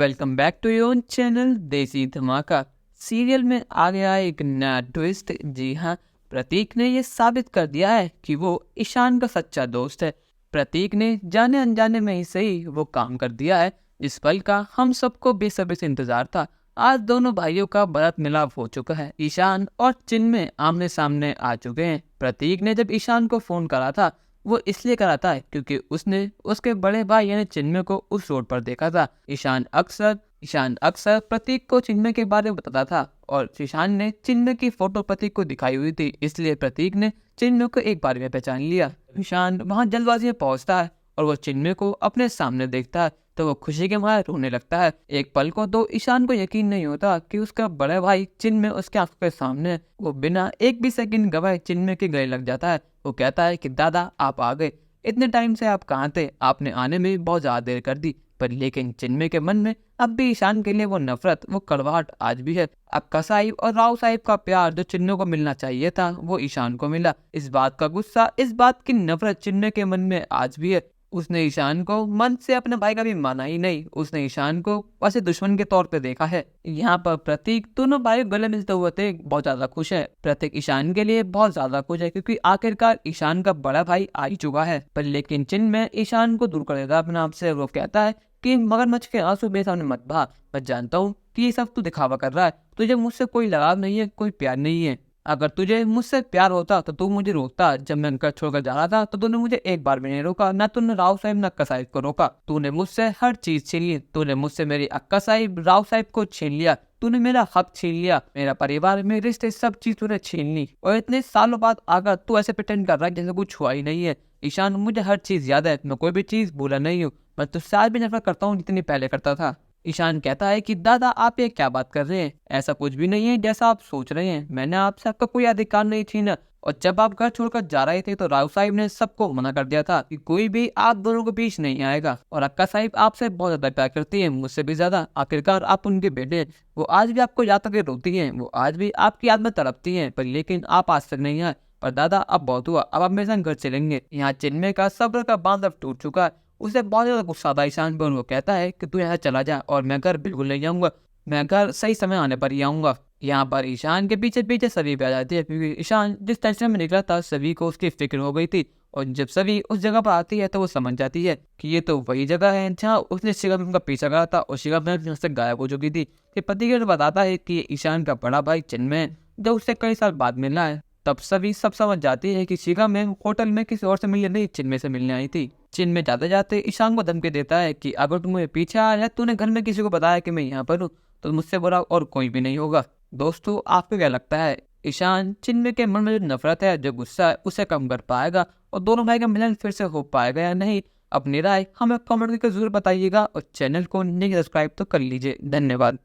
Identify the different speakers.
Speaker 1: Welcome back to your channel Desi Dhamaka. Serial में आ गया एक नया ट्विस्ट। जी हाँ, प्रतीक ने ये साबित कर दिया है कि वो ईशान का सच्चा दोस्त है। प्रतीक ने जाने अनजाने में ही सही वो काम कर दिया है जिस पल का हम सबको बेसब्री से इंतजार था। आज दोनों भाइयों का बरात मिलाप हो चुका है। ईशान और चिन्मय आमने सामने आ चुके हैं। प्रतीक ने जब ईशान को फोन करा था वो इसलिए कराता है क्योंकि उसने उसके बड़े भाई यानी चिन्मय को उस रोड पर देखा था। ईशान अक्सर प्रतीक को चिन्मय के बारे में बताता था और ईशान ने चिन्मय की फोटो प्रतीक को दिखाई हुई थी, इसलिए प्रतीक ने चिन्मय को एक बार में पहचान लिया। ईशान वहां जल्दबाजी में पहुंचता है और वो चिन्मय को अपने सामने देखता है तो वो खुशी के मारे रोने लगता है। एक पल को तो ईशान को यकीन नहीं होता कि उसका बड़ा भाई चिन्मय उसके आंखों के सामने है। वो बिना एक भी सेकंड गवाए चिन्मय के गले लग जाता है। वो कहता है कि दादा आप आ गए, इतने टाइम से आप कहाँ थे, आपने आने में बहुत ज्यादा देर कर दी। पर लेकिन चिन्मय के मन में अब भी ईशान के लिए वो नफरत, वो कड़वाहट आज भी है। अक्का साहिब और राव साहिब का प्यार जो चिन्मय को मिलना चाहिए था वो ईशान को मिला। इस बात का गुस्सा, इस बात की नफरत चिन्मय के मन में आज भी है। उसने ईशान को मन से अपने भाई का भी माना ही नहीं, उसने ईशान को वैसे दुश्मन के तौर पे देखा है। यहाँ पर प्रतीक दोनों भाई गले मिलते हुए थे, बहुत ज्यादा खुश है। प्रतीक ईशान के लिए बहुत ज्यादा खुश है क्योंकि आखिरकार ईशान का बड़ा भाई आ ही चुका है। पर लेकिन चिन्मय ईशान को दूर कर देता अपने आप से। वो कहता है कि मगरमच्छ के आंसू मेरे सामने मत बहा, मैं जानता हूँ कि ये सब तू दिखावा कर रहा है, तुझे मुझसे कोई लगाव नहीं है, कोई प्यार नहीं है। अगर तुझे मुझसे प्यार होता तो तू मुझे रोकता। जब मैं घर छोड़कर जा रहा था तो तूने मुझे एक बार भी नहीं रोका, ना तूने राव साहिब ना अक्का साहिब को रोका। तूने मुझसे हर चीज छीन ली, तूने मुझसे मेरी अक्का साहिब राव साहिब को छीन लिया, तूने मेरा हक छीन लिया, मेरा परिवार, मेरे रिश्ते, सब चीज तूने छीन ली। और इतने सालों बाद आकर तू ऐसे प्रिटेंड कर रहा है जैसे कुछ हुआ ही नहीं है। ईशान मुझे हर चीज याद है, मैं कोई भी चीज भूला नहीं हूँ, मैं तुझसे आज भी नफरत करता हूँ जितनी पहले करता था। ईशान कहता है कि दादा आप ये क्या बात कर रहे हैं, ऐसा कुछ भी नहीं है जैसा आप सोच रहे हैं, मैंने आपसे आपका कोई अधिकार नहीं छीना। और जब आप घर छोड़कर जा रहे थे तो राव साहिब ने सबको मना कर दिया था कि कोई भी आप दोनों के बीच नहीं आएगा। और अक्का साहिब आपसे बहुत ज्यादा प्यार करती है, मुझसे भी ज्यादा, आखिरकार आप उनके बेटे हैं। वो आज भी आपको याद करके रोती हैं, वो आज भी आपकी याद में तड़पती हैं, पर लेकिन आप आज तक नहीं आए। पर दादा अब बहुत हुआ, अब आप मेरे साथ घर चलेंगे। यहाँ चिन्मय का सब्र का बांध अब टूट चुका है, उसे बहुत ज्यादा गुस्सा आता है ईशान पर। वो कहता है कि तू यहाँ चला जा और मैं घर बिल्कुल नहीं जाऊंगा, मैं घर सही समय आने पर ही आऊंगा। यहाँ पर ईशान के पीछे पीछे सभी भी आ जाती है क्योंकि ईशान जिस टेंशन में निकला था सभी को उसकी फिक्र हो गई थी। और जब सभी उस जगह पर आती है तो वो समझ जाती है कि ये तो वही जगह है जहाँ उसने शिवम का पीछा करा था और शिवम यहाँ से गायब हो चुकी थी। ये पतिकेट बताता है कि ये ईशान का बड़ा भाई चिन्मय जो उससे कई साल बाद मिलना है। तब सभी सब समझ जाती है कि शिखा में होटल में किसी और से मिलने नहीं, चिन्मय से मिलने आई थी। चिन्मय जाते जाते ईशान को धमकी देता है कि अगर तुम मुझे पीछे आ रहा है, तूने घर में किसी को बताया कि मैं यहाँ पर हूँ, तो मुझसे बुरा और कोई भी नहीं होगा। दोस्तों आपको क्या लगता है, ईशान चिन्मय के मन में जो नफरत है, जो गुस्सा है, उसे कम कर पाएगा और दोनों भाई का मिलन फिर से हो पाएगा या नहीं? अपनी राय हमें कमेंट करके जरूर बताइएगा और चैनल को नहीं सब्सक्राइब तो कर लीजिए। धन्यवाद।